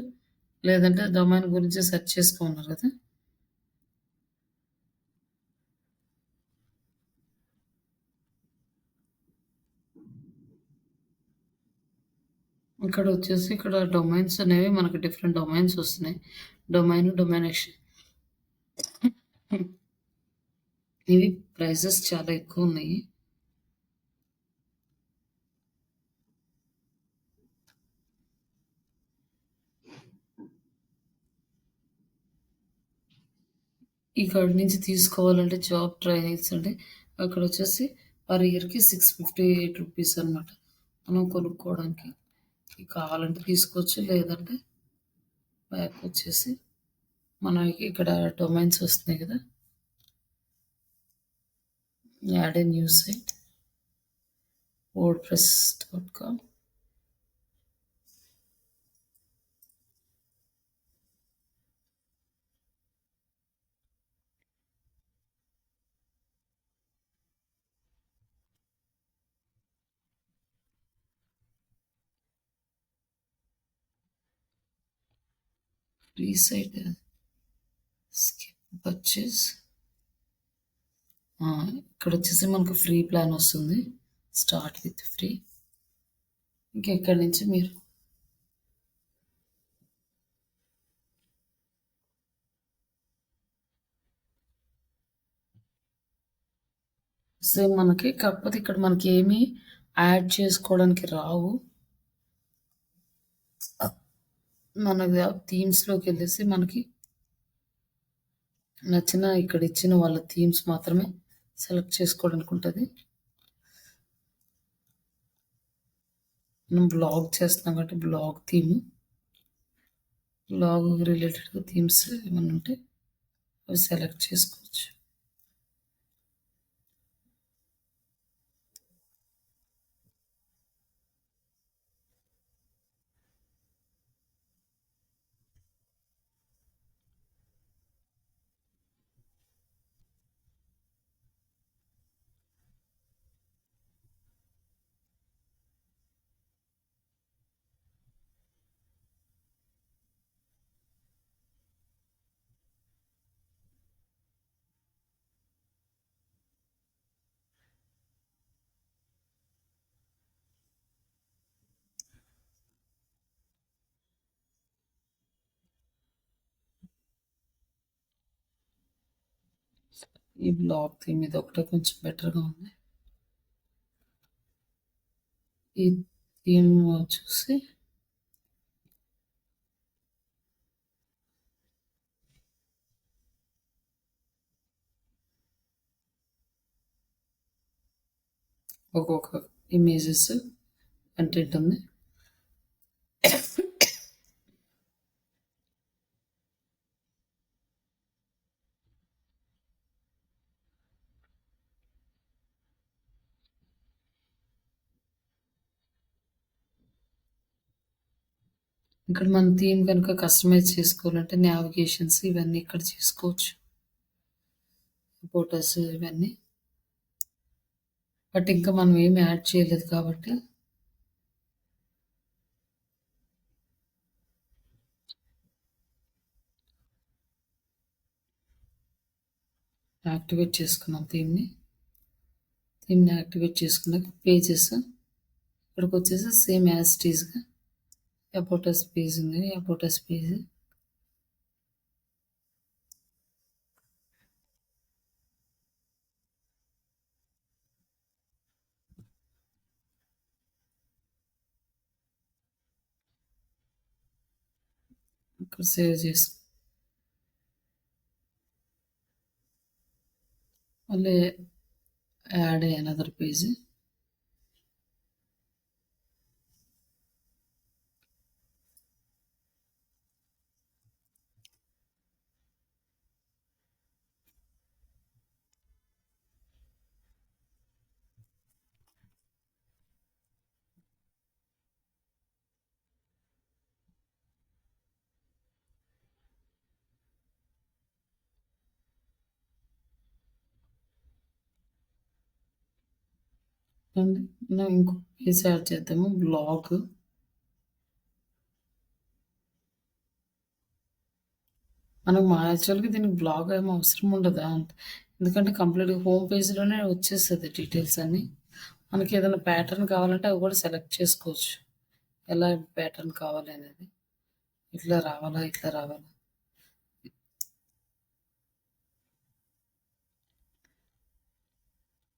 లేదంటే డొమైన్ గురించి సెర్చ్ చేసుకోమన్నారు కదా! ఇక్కడ వచ్చేసి ఇక్కడ డొమైన్స్ అనేవి మనకు డిఫరెంట్ డొమైన్స్ వస్తున్నాయి. డొమైన్ ఇవి ప్రైజెస్ చాలా ఎక్కువ ఉన్నాయి. ఇక్కడి నుంచి తీసుకోవాలంటే జాబ్ ట్రైనింగ్స్ అంటే అక్కడ వచ్చేసి పర్ ఇయర్‌కి రూ. 658 అనమాట. మనం కొనుక్కోవడానికి. కావాలంటే తీసుకోవచ్చు. లేదంటే బ్యాక్ వచ్చేసి మనకి ఇక్కడ డొమైన్స్ వస్తున్నాయి కదా! Add a new site wordpress.com free site skip purchase ఇక్కడ వచ్చేసి మనకు ఫ్రీ ప్లాన్ వస్తుంది. Start with free. ఇంకెక్కడి నుంచి మీరు సేమ్ మనకి కాకపోతే ఇక్కడ మనకి ఏమీ యాడ్ చేసుకోవడానికి రావు. మనకి థీమ్స్‌లోకి వెళ్ళేసి మనకి నచ్చిన ఇక్కడ ఇచ్చిన వాళ్ళ థీమ్స్ మాత్రమే సెలెక్ట్ చేసుకోవడానికి ఉంటది. మనం బ్లాగ్ చేస్తున్నాం కాబట్టి బ్లాగ్ థీమ్ బ్లాగ్ రిలేటెడ్‌గా థీమ్స్ ఏమన్నా ఉంటే అవి సెలెక్ట్ చేసుకోవచ్చు. ఈ బ్లాక్ థీమ్ ఇది ఒకటే కొంచెం బెటర్గా ఉంది. ఈ థీమ్ చూసి ఒక్కొక్క ఇమేజెస్ కంటెంట్ ఉంది. ఇక్కడ మన థీమ్ కనుక కస్టమైజ్ చేసుకోవాలంటే నావిగేషన్స్ ఇవన్నీ ఇక్కడ చేసుకోవచ్చు, ఫోటోస్ ఇవన్నీ. బట్ ఇంకా మనం ఏమి యాడ్ చేయలేదు కాబట్టి యాక్టివేట్ చేసుకున్నాం థీమ్ని యాక్టివేట్ చేసుకున్నాక పేజెస్ ఇక్కడికి వచ్చేసి సేమ్ యాజ్ ఇట్ ఈస్గా అబౌట్ పేజ్ ఉంది. అబౌట్ పేజ్ ఇక్కడ సేవ్ చేసి మళ్ళీ యాడ్ అనదర్ పేజ్. అండి మనం ఇంకో పేజ్ యాడ్ చేద్దాము, బ్లాగ్. మనకు యాక్చువల్గా దీనికి బ్లాగ్ ఏమో అవసరం ఉండదా, ఎందుకంటే కంప్లీట్గా హోమ్ పేజ్లోనే వచ్చేస్తుంది డీటెయిల్స్ అన్నీ. మనకి ఏదైనా ప్యాటర్న్ కావాలంటే అవి కూడా సెలెక్ట్ చేసుకోవచ్చు, ఎలా ప్యాటర్న్ కావాలి అనేది. ఇట్లా రావాలా ఇట్లా రావాలా,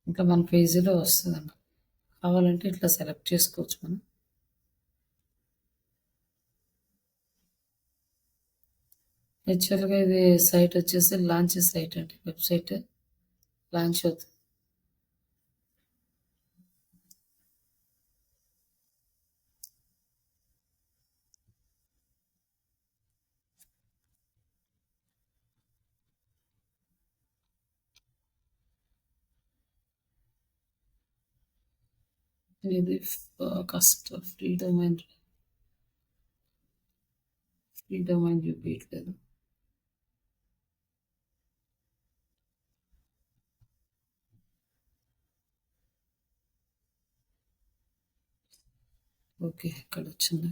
ఇంకా మన పేజీలో వస్తుందండి. కావాలంటే ఇట్లా సెలెక్ట్ చేసుకోవచ్చు మనం. యాక్చువల్గా ఇది సైట్ వచ్చేసి లాంచ్ సైట్ అండి, వెబ్సైట్ లాంచ్ అవుతుంది. ఇది ఫ్రీ డొమైన్ చూపించలేదు. ఓకే, ఇక్కడ వచ్చింది.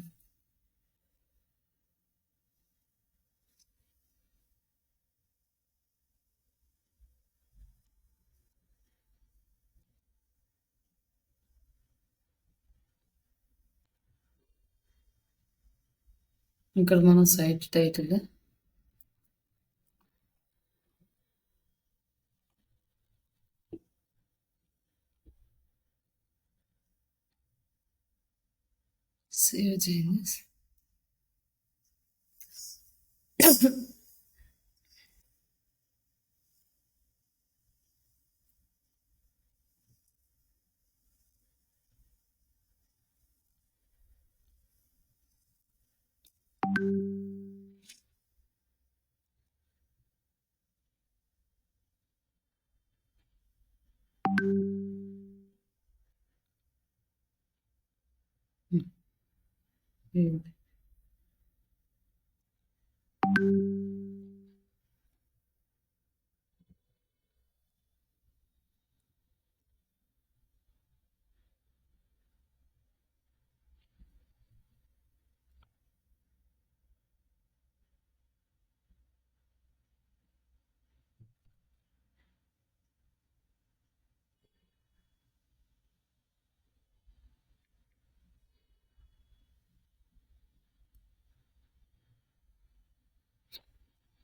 ఇక్కడ మనం సైట్ టైటిల్ సేవ్ చేయండి.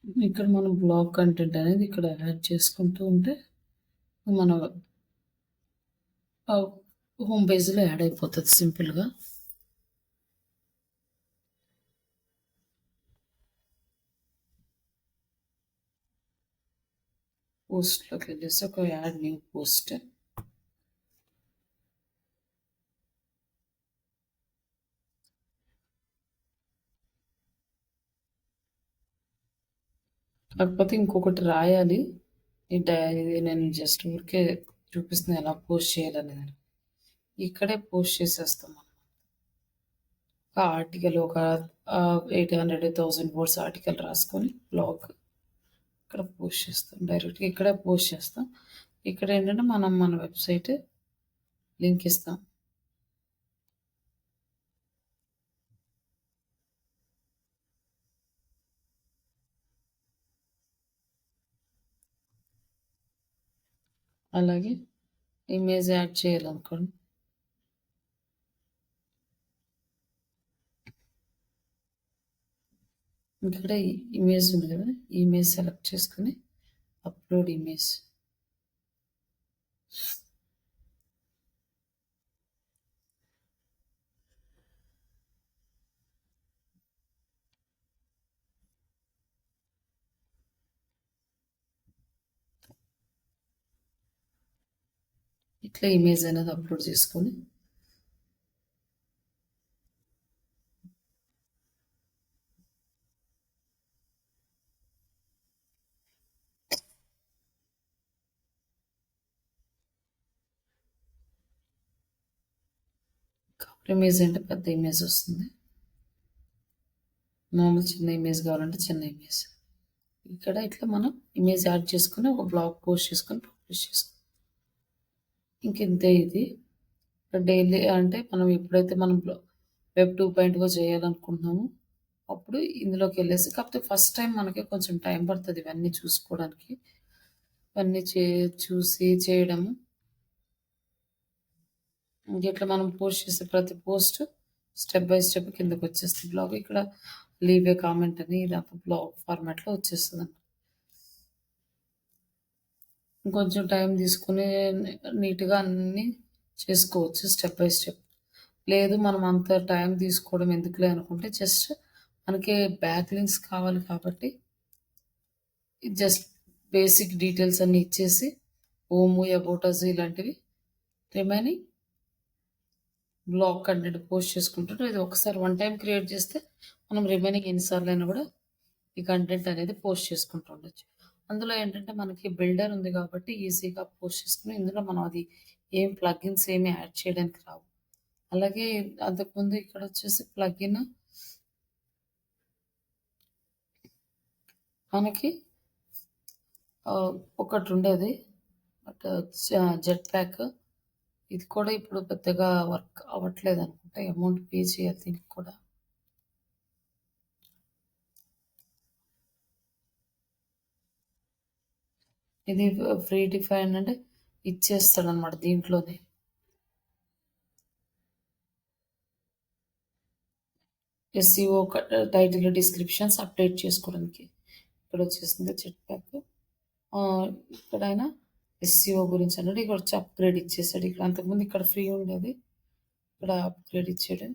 ఇక్కడ మనం బ్లాగ్ కంటెంట్ అనేది ఇక్కడ యాడ్ చేసుకుంటూ ఉంటే మన హోమ్ పేజ్లో యాడ్ అయిపోతుంది సింపుల్గా. పోస్ట్లోకి వెళ్ళేసి ఒక యాడ్ న్యూ పోస్ట్. కాకపోతే ఇంకొకటి రాయాలి. ఇది నేను జస్ట్ ఊరికే చూపిస్తున్నా ఎలా పోస్ట్ చేయాలనేది. ఇక్కడే పోస్ట్ చేసేస్తాం మనం. ఒక ఆర్టికల్ ఒక 800,000 వర్డ్స్ ఆర్టికల్ రాసుకొని బ్లాగ్ ఇక్కడ పోస్ట్ చేస్తాం. డైరెక్ట్గా ఇక్కడే పోస్ట్ చేస్తాం. ఇక్కడ ఏంటంటే మనం మన వెబ్సైట్ లింక్ ఇస్తాం. అలాగే ఇమేజ్ యాడ్ చేయాలనుకోండి. ఇక్కడ ఇమేజ్ ఉంది కదా, ఇమేజ్ సెలెక్ట్ చేసుకుని అప్లోడ్ ఇమేజ్. ఇట్లా ఇమేజ్ అనేది అప్లోడ్ చేసుకొని కవర్ ఇమేజ్ అంటే పెద్ద ఇమేజ్ వస్తుంది. మామూలు చిన్న ఇమేజ్ కావాలంటే చిన్న ఇమేజ్. ఇక్కడ ఇట్లా మనం ఇమేజ్ యాడ్ చేసుకుని ఒక బ్లాగ్ పోస్ట్ చేసుకొని పబ్లిష్ చేసుకుంటాం. ఇంకెంతే ఇది. డైలీ అంటే మనం ఎప్పుడైతే మనం వెబ్ 2.0 చేయాలనుకుంటున్నామో అప్పుడు ఇందులోకి వెళ్ళేసి, కాకపోతే ఫస్ట్ టైం మనకి కొంచెం టైం పడుతుంది ఇవన్నీ చూసుకోవడానికి. ఇవన్నీ చూసి చేయడము. ఇట్లా మనం పోస్ట్ చేసే ప్రతి పోస్ట్ స్టెప్ బై స్టెప్ కిందకి వచ్చేస్తుంది బ్లాగ్. ఇక్కడ లీవ్ ఏ కామెంట్ అని ఇదంతా బ్లాగ్ ఫార్మాట్లో వచ్చేస్తుంది. ఇంకొంచెం టైం తీసుకుని నీట్గా అన్నీ చేసుకోవచ్చు స్టెప్ బై స్టెప్. లేదు మనం అంత టైం తీసుకోవడం ఎందుకులే అనుకుంటే జస్ట్ మనకి బ్యాక్ లింక్స్ కావాలి కాబట్టి జస్ట్ బేసిక్ డీటెయిల్స్ అన్నీ ఇచ్చేసి హోము, అబౌట్ అస్ ఇలాంటివి రిమైనింగ్ బ్లాగ్ కంటెంట్ పోస్ట్ చేసుకుంటుంటాం. ఇది ఒకసారి వన్ టైం క్రియేట్ చేస్తే మనం రిమైనింగ్ ఎన్నిసార్లు అయినా కూడా ఈ కంటెంట్ అనేది పోస్ట్ చేసుకుంటూ ఉండొచ్చు. అందులో ఏంటంటే మనకి బిల్డర్ ఉంది కాబట్టి ఈజీగా పోస్ట్ చేసుకుని ఇందులో మనం అది ఏం ప్లగిన్స్ ఏమి యాడ్ చేయడానికి రావు. అలాగే అంతకుముందు ఇక్కడ వచ్చేసి ప్లగిన్ మనకి ఒకటి ఉండేది, బట్ జెట్ ప్యాక్. ఇది కూడా ఇప్పుడు పెద్దగా వర్క్ అవ్వట్లేదు అనుకుంటా. అమౌంట్ పే చేయాలి దీనికి కూడా. ఇది ఫ్రీ డిఫైన్ అంటే ఇచ్చేస్తాడు అనమాట దీంట్లోనే. ఎస్సీఓ టైటిల్ డిస్క్రిప్షన్స్ అప్డేట్ చేసుకోవడానికి ఇక్కడ వచ్చేసింది జెట్ ప్యాక్. ఇక్కడైనా ఎస్సీఓ గురించి అన్నాడు. ఇక్కడ వచ్చి అప్గ్రేడ్ ఇచ్చేసాడు. ఇక్కడ అంతకుముందు ఇక్కడ ఫ్రీ ఉండేది, ఇక్కడ అప్గ్రేడ్ ఇచ్చాడు.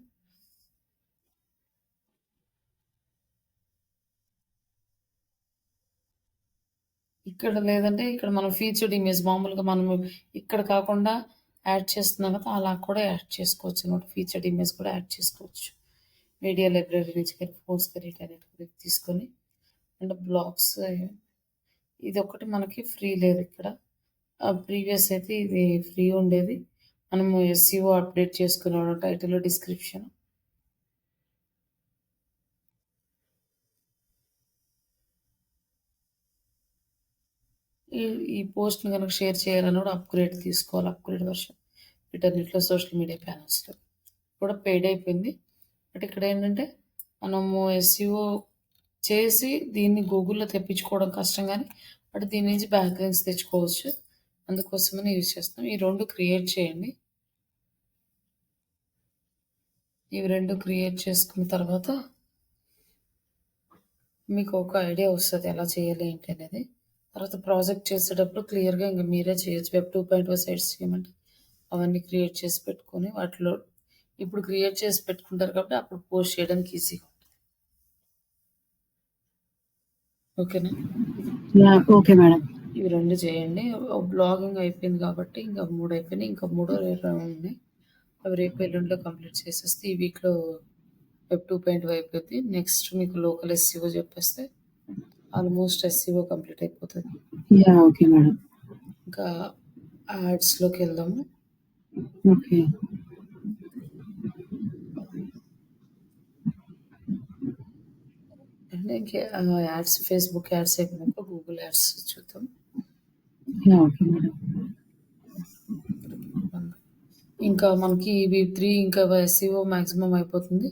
ఇక్కడ లేదంటే ఇక్కడ మనం ఫీచర్డ్ ఇమేజ్ మామూలుగా మనము ఇక్కడ కాకుండా యాడ్ చేస్తున్నాం కదా, అలా కూడా యాడ్ చేసుకోవచ్చు అనమాట. ఫీచర్డ్ ఇమేజ్ కూడా యాడ్ చేసుకోవచ్చు. మీడియా లైబ్రరీ నుంచి కానీ ఫోన్స్ క్రియేట్ అనేది తీసుకొని అండ్ బ్లాగ్స్. ఇది ఒకటి మనకి ఫ్రీ లేదు ఇక్కడ. ప్రీవియస్ అయితే ఇది ఫ్రీ ఉండేది. మనము ఎస్సీఓ అప్డేట్ చేసుకున్నాడు, టైటిల్ డిస్క్రిప్షన్. ఈ పోస్ట్ని కనుక షేర్ చేయాలని కూడా అప్గ్రేడ్ తీసుకోవాలి. అప్గ్రేడ్ వర్షన్ ఇంటర్నెట్లో సోషల్ మీడియా ప్యానల్స్లో కూడా పెయిడ్ అయిపోయింది. బట్ ఇక్కడ ఏంటంటే మనము ఎస్సీఓ చేసి దీన్ని గూగుల్లో తెప్పించుకోవడం కష్టం, కానీ బట్ దీని నుంచి బ్యాక్ లింక్స్ తెచ్చుకోవచ్చు. అందుకోసమని యూజ్ చేస్తాం. ఈ రెండు క్రియేట్ చేయండి. ఇవి రెండు క్రియేట్ చేసుకున్న తర్వాత మీకు ఒక ఐడియా వస్తది ఎలా చేయాలి ఏంటి అనేది. తర్వాత ప్రాజెక్ట్ చేసేటప్పుడు క్లియర్‌గా ఇంక మీరే చేయొచ్చు. వెబ్ 2.0 సైట్స్ చేయమంటే అవన్నీ క్రియేట్ చేసి పెట్టుకొని వాటిలో ఇప్పుడు క్రియేట్ చేసి పెట్టుకుంటారు కాబట్టి అప్పుడు పోస్ట్ చేయడానికి ఈజీగా ఉంటది. ఓకేనా? యాహ్! Okay madam. ఇవి 2 చేయండి. బ్లాగింగ్ అయిపోయింది కాబట్టి ఇంకా 3 అయిపోయినాయి. ఇంకా మూడో 2 ఉన్నాయి. అవి రేపు ఎల్లుండిలో కంప్లీట్ చేసేస్తే ఈ వీక్‌లో వెబ్ 2.0 అయిపోద్ది. నెక్స్ట్ మీకు లోకల్ ఎస్‌సీఓ చెప్పేస్తే ఆల్మోస్ట్ ఎస్‌సీఓ కంప్లీట్ అయిపోతది. యాహ్! Okay madam. ఇంకా యాడ్స్‌లోకెళ్దాము. ఓకే. అంటే యాడ్స్ ఫేస్‌బుక్ యాడ్స్ అయిపోయినాక గూగుల్ యాడ్స్ చూద్దాం. యాహ్! Okay madam. ఇంకా మనకి ఇవి 3 ఇంకా ఎస్‌సీఓ మాక్సిమం అయిపోతుంది.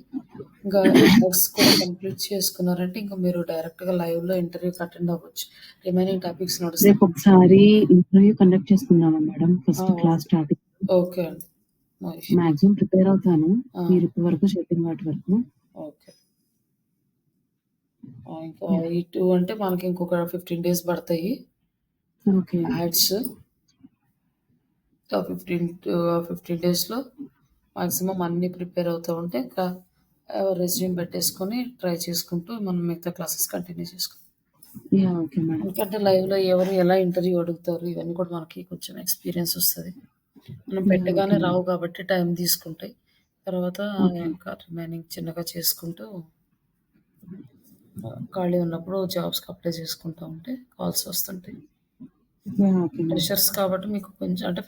ఇంకా యాడ్స్ కూడా కంప్లీట్ చేసుకున్నారంటే ఇంకా మీరు డైరెక్ట్‌గా లైవ్‌లో ఇంటర్వ్యూకి అటెండ్ అవ్వచ్చు. రిమైనింగ్ టాపిక్స్ నడుస్తాయి. రేపొకసారి ఇంటర్వ్యూ కండక్ట్ చేసుకుందామా మేడం? ఆ! First class starting. ఓకే అండి. No issue. మాక్సిమం ప్రిపేర్ అవుతాను. ఆ! మీరు ఇప్పటి వరకు చెప్పిన వాటి వరకు. ఓకే. ఇంకా ఈ 2 అంటే మనకి ఇంకొక 15 డేస్ పడతాయి. ఓకే. యాడ్స్. ఆ 15 డేస్‌లో మాక్సిమం అన్నీ ప్రిపేర్ అవుతూ ఉంటే ఇంకా రెజ్యూమ్ పెట్టేసుకొని ట్రై చేసుకుంటూ మనం మిగతా క్లాసెస్ కంటిన్యూ చేసుకుందాం. యాహ్! Okay madam. ఎందుకంటే లైవ్‌లో ఎవరు ఎలా ఇంటర్వ్యూ అడుగుతారు ఇవన్నీ కూడా మనకి కొంచెం ఎక్స్‌పీరియన్స్ వస్తది. మనం యాహ్! ఓకే పెట్టగానే మేడం. రావు కాబట్టి టైం తీసుకుంటాయి. తర్వాత ఓకే. ఇంకా రిమైనింగ్ చిన్నగా చేసుకుంటూ ఖాళీ ఉన్నప్పుడు జాబ్స్‌కి అప్లై చేసుకుంటా ఉంటే కాల్స్ వస్తుంటాయి. యాహ్! Okay madam. ఫ్రెషర్స్ కాబట్టి మీకు కొంచెం అంటే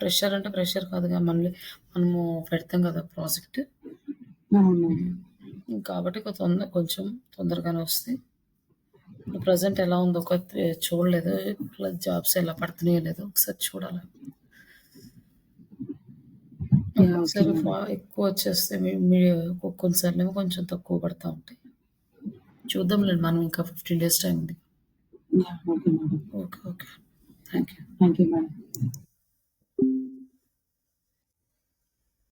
ఫ్రెషర్ కాదుగా మళ్ళీ మనము పెడతాం కదా ప్రాజెక్ట్. అవును. కాబట్టి కొంచెం తొందరగానే వస్తాయి. ప్రెజెంట్ ఎలా ఉందో చూడలేదు. జాబ్స్ ఎలా పడుతున్నాయో లేదో ఒకసారి చూడాలి. యాహ్! ఓకే ఒక్కొక్కసారి మేడం. ఎక్కువ వచ్చేస్తే కొన్నిసార్లేమో కొంచెం తక్కువ పడతా ఉంటాయి. చూద్దాంలెండి మనం ఇంకా 15 డేస్ టైం ఉంది. Yeah! Okay madam. Okay. Thank you. Thank you madam.